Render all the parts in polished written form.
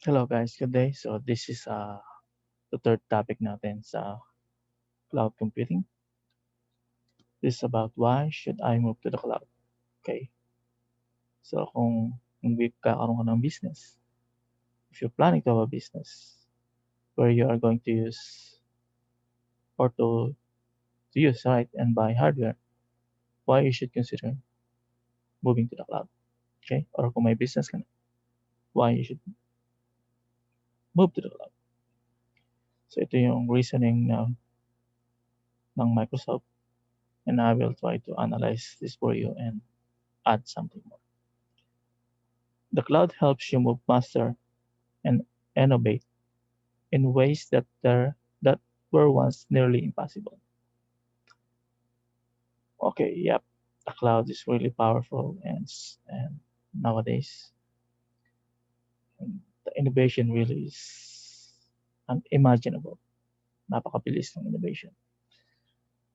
Hello guys, good day. So this is the third topic natin sa cloud computing. This is about why should I move to the cloud. Okay. So kung kakaroon ka ng business, if you're planning to have a business where you are going to use or to use right and buy hardware, why you should consider moving to the cloud. Okay? Or kung may business ka na, why you should move to the cloud. So ito yung reasoning ng Microsoft, and I will try to analyze this for you and add something more. The cloud helps you move faster and innovate in ways that were once nearly impossible. Okay, yep, the cloud is really powerful and nowadays the innovation really is unimaginable. Napakabilis ng innovation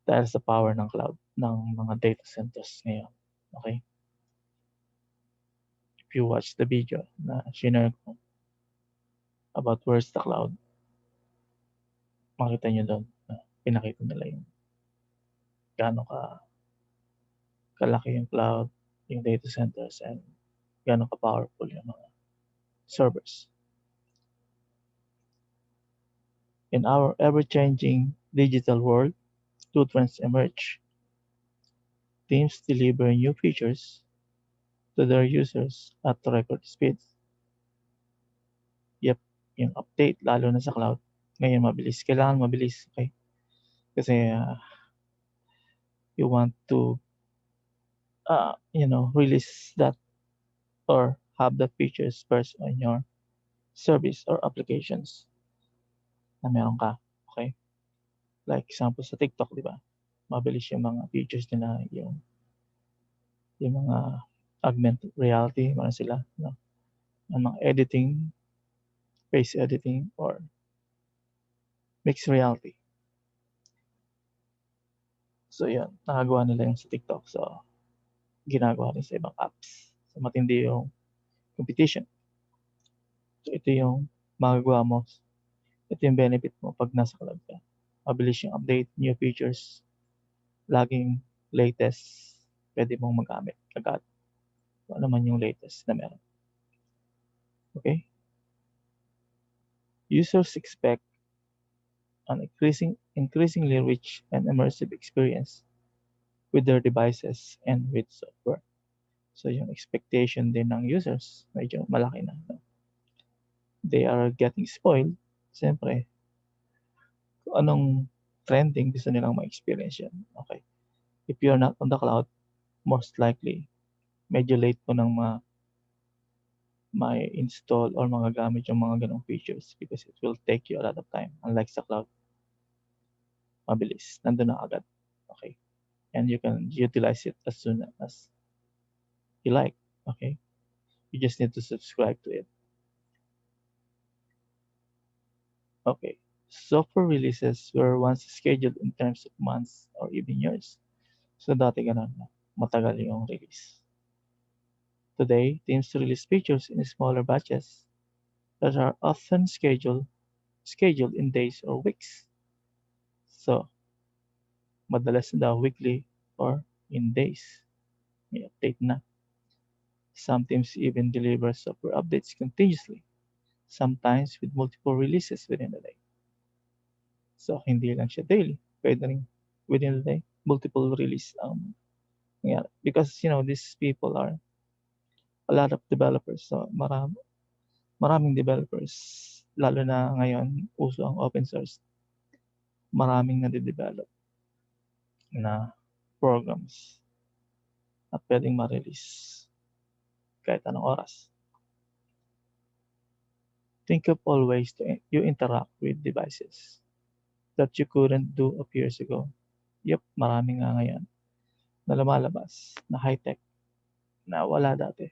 dahil sa power ng cloud ng mga data centers ngayon. Okay? If you watch the video na shinare ko about where's the cloud, makita nyo doon na pinakita nila yung gaano kalaki yung cloud, yung data centers, and gaano ka-powerful yung mga servers. In our ever-changing digital world, two trends emerge. Teams deliver new features to their users at record speeds. Yep, yung update, lalo na sa cloud, ngayon mabilis. Kailangan mabilis, okay? Kasi you want to, release that or have the features first on your service or applications na meron ka. Okay? Like example sa TikTok, di ba? Mabilis yung mga features nila, yung mga augmented reality, mga sila, no? Ang mga editing, face editing, or mixed reality. So, yun, nakagawa nila yung sa TikTok. So, ginagawa rin sa ibang apps. So, matindi yung competition. So, ito yung magagawa mo. Ito yung benefit mo pag nasa cloud ka. Mabilis yung update, new features, laging latest, pwede mong magamit agad. Kung ano man yung latest na meron. Okay? Users expect an increasingly rich and immersive experience with their devices and with software. So yung expectation din ng users, medyo malaki na. No? They are getting spoiled. Siyempre, kung anong trending, gusto nilang ma-experience yan. Okay. If you're not on the cloud, most likely, medyo late po nang may install or magagamit yung mga ganong features because it will take you a lot of time. Unlike sa cloud, mabilis. Nandun na agad. Okay. And you can utilize it as soon as you like. Okay. You just need to subscribe to it. Okay. Software releases were once scheduled in terms of months or even years. So dati ganun na. Matagal yung release. Today, teams release features in smaller batches that are often scheduled in days or weeks. So, madalas na daw weekly or in days. May update na. Some teams even deliver software updates continuously, sometimes with multiple releases within the day. So, hindi lang siya daily. Pwede rin within the day, multiple release nangyari. Because, these people are a lot of developers. So, maraming developers. Lalo na ngayon, uso ang open source. Maraming nade-develop na programs na pwedeng ma-release kahit anong oras. Think of all ways you interact with devices that you couldn't do a few years ago. Yep, marami nga ngayon na lumalabas na high-tech na wala dati.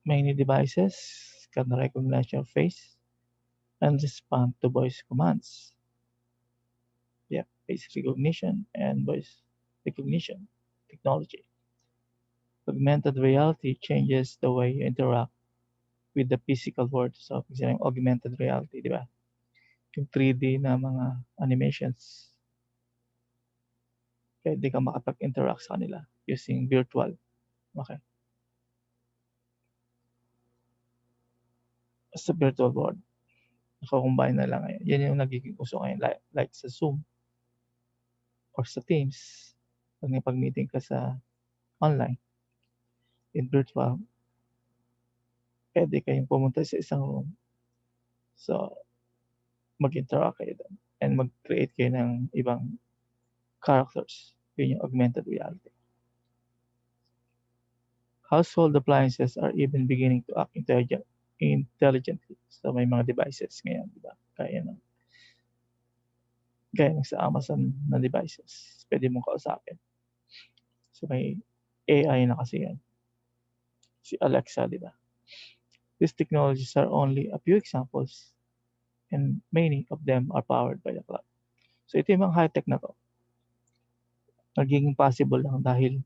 Many devices can recognize your face and respond to voice commands. Yep, face recognition and voice recognition technology. Augmented reality changes the way you interact with the physical world. So, yung augmented reality, di ba? Yung 3D na mga animations, pwede ka makapag-interact sa kanila using virtual. Okay. Sa virtual world, nakakombine na lang ngayon. Yan yung nagiging uso ngayon. Like sa Zoom or sa Teams, pag napag-meeting ka sa online, in virtual, pwede kayong pumunta sa isang room. So, mag-interact kayo doon and mag-create kayo ng ibang characters. Yun yung augmented reality. Household appliances are even beginning to act intelligently. So, may mga devices ngayon, di ba? Kaya sa Amazon na devices, pwede mong kausapin. So, may AI na kasi yan. Si Alexa, di ba? These technologies are only a few examples and many of them are powered by the cloud. So, ito yung mga high-tech na to. Nagiging possible lang dahil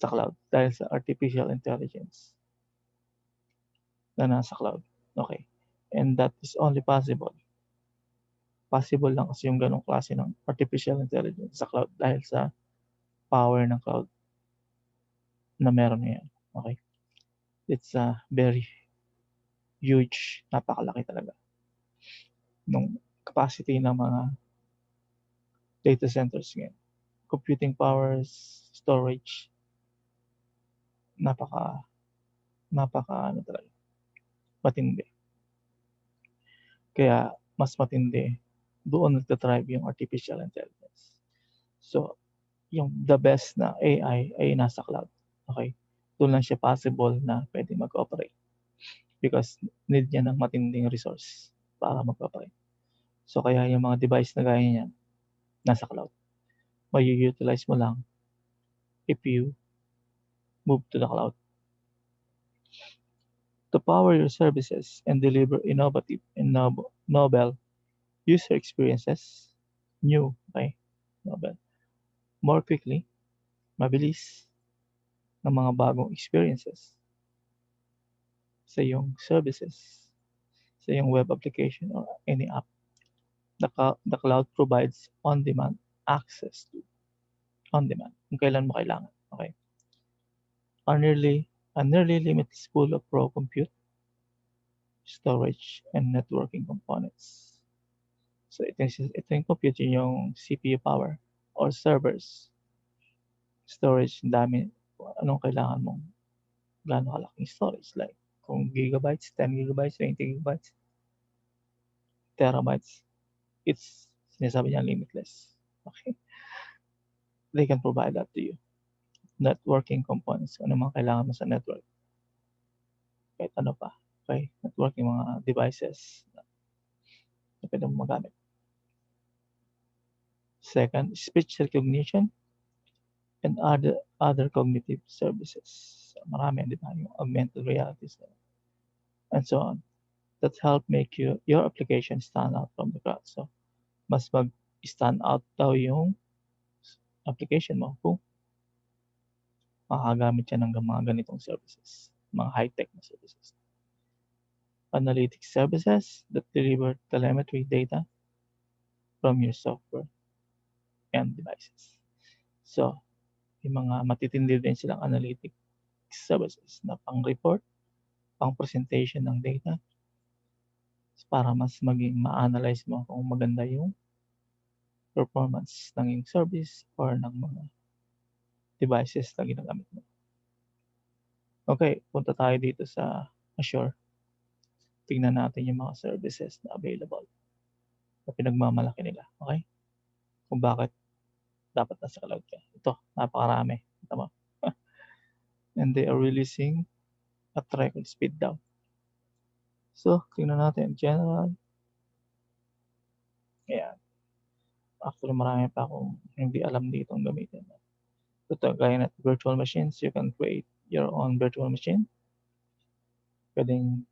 sa cloud, dahil sa artificial intelligence na nasa cloud. Okay. And that is only possible. Possible lang kasi yung ganong klase ng artificial intelligence sa cloud dahil sa power ng cloud na meron ngayon. Okay. It's a very huge, napakalaki talaga nung capacity ng mga data centers ngayon. Computing powers, storage, napaka ano talaga, matindi. Kaya mas matindi, doon nagtatribe yung artificial intelligence. So, yung the best na AI ay nasa cloud. Okay? Doon lang siya possible na pwede mag-operate. Because need niya ng matinding resource para mag-operate. So, kaya yung mga device na gaya niyan, nasa cloud. May-utilize mo lang if you move to the cloud. To power your services and deliver innovative and novel user experiences, new, okay? Novel. More quickly, mabilis, ng mga bagong experiences sa iyong services, sa iyong web application or any app. The cloud provides on-demand access to on-demand kung kailan mo kailangan. Okay? A nearly limitless pool of raw compute, storage, and networking components. So ito yung compute, yung CPU power or servers. Storage, dami. Anong kailangan mong gaano kalaking storage. Like, kung gigabytes, 10 gigabytes, 20 gigabytes, terabytes, it's sinasabi niya limitless. Okay? They can provide that to you. Networking components, ano mga kailangan mo sa network. Kahit ano pa. Okay? Networking mga devices na pwede mo magamit. Second, speech recognition and other cognitive services. So, marami, di ba? Yung augmented realities and so on. That help make your application stand out from the crowd. So, mas mag-stand out daw yung application mo kung makagamit siya ng mga ganitong services, mga high-tech na services. Analytics services that deliver telemetry data from your software and devices. So, yung mga matitindi din silang analytics services na pang-report, pang-presentation ng data para mas maging ma-analyze mo kung maganda yung performance ng yung service or ng mga devices na ginagamit mo. Okay, punta tayo dito sa Azure. Tingnan natin yung mga services na available na pinagmamalaki nila. Okay? Kung bakit dapat nasa cloud ka. Ito, napakarami. Ito mo. And they are releasing at record speed daw. So, tingnan natin. General. Ayan. Actually, marami pa akong hindi alam dito ang gamitin. Ito, gaya na virtual machines. You can create your own virtual machine. Pwedeng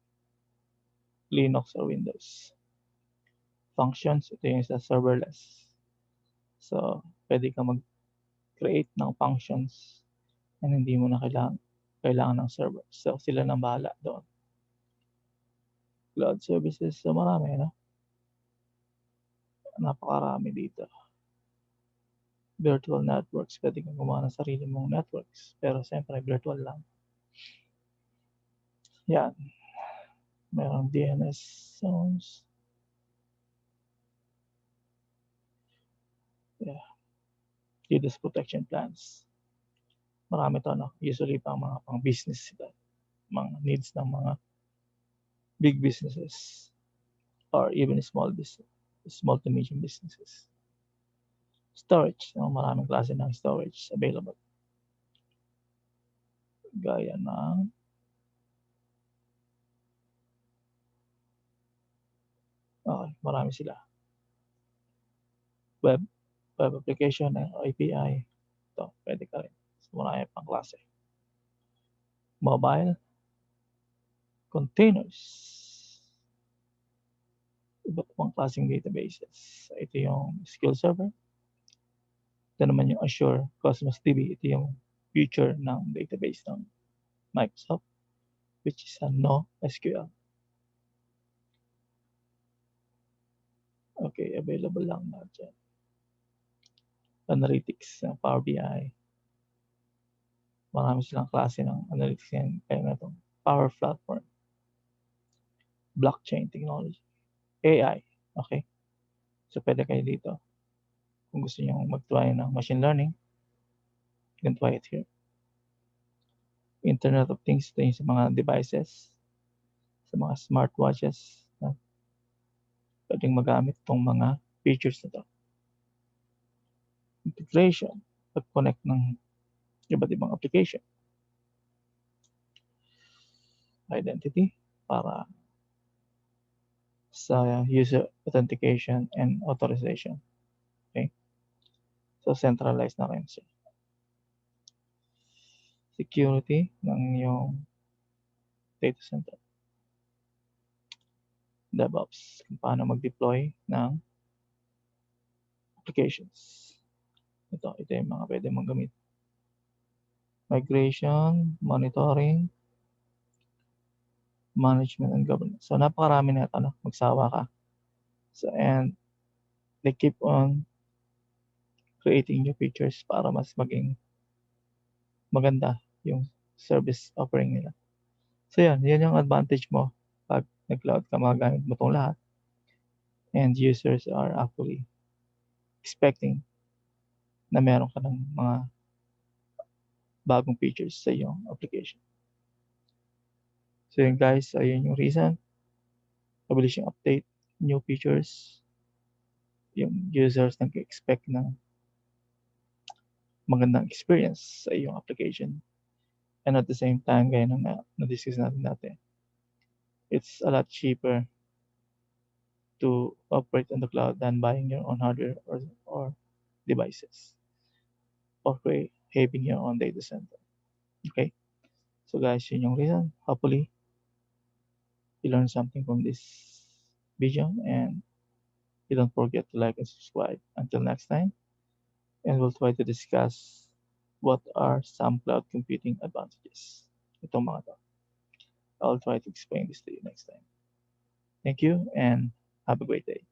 Linux or Windows. Functions, ito yung sa serverless. So, pwede ka mag-create ng functions na hindi mo na kailangan ng server. So, sila nang bahala doon. Cloud services, so marami, no? Napakarami dito. Virtual networks, pwede kang gumawa ng sarili mong networks, pero siyempre virtual lang. Yan. Merong DNS zones. Yeah. DDoS protection plans. Marami to, no? Usually mga pang business sila. Mga needs ng mga big businesses or even small to medium businesses. Storage, no? Maraming klase ng storage available. Gaya ng marami sila. Web application ng API. Ito, pwede ka rin. So, marami pang klase. Mobile containers. Iba't ibang klaseng databases. Ito yung SQL Server. Ito naman yung Azure Cosmos DB. Ito yung future ng database ng Microsoft, which is a NoSQL. Okay, available lang na dyan. Analytics, Power BI. Marami silang klase ng analytics yan. Kaya na itong Power Platform. Blockchain technology. AI. Okay. So, pwede kayo dito. Kung gusto nyo mag-try ng machine learning, you can try it here. Internet of Things, ito yung sa mga devices, sa mga smartwatches, na pwedeng magamit itong mga features na to. Integration, pag-connect ng iba't ibang application. Identity, para sa user authentication and authorization. Okay? So, centralized na rin siya. Security ng yung data center. DevOps, kung paano mag-deploy ng applications. Ito yung mga pwede mong gamit. Migration, monitoring, management, and governance. So, napakarami na ito, no? Magsawa ka. So, and they keep on creating new features para mas maging maganda yung service offering nila. So, yan yung advantage mo pag nag-cloud ka, magagamit mo itong lahat. And users are actually expecting na meron ka ng mga bagong features sa iyong application. So, yun guys, ayun yung reason. Mabilis yung update, new features, yung users nag-expect ng magandang experience sa iyong application. And at the same time, gaya nung na-discuss natin dati, it's a lot cheaper to operate on the cloud than buying your own hardware or devices or having your own data center. Okay? So guys, yun yung reason. Hopefully, you learned something from this video, and you don't forget to like and subscribe. Until next time, and we'll try to discuss what are some cloud computing advantages. Itong mga to. I'll try to explain this to you next time. Thank you and have a great day.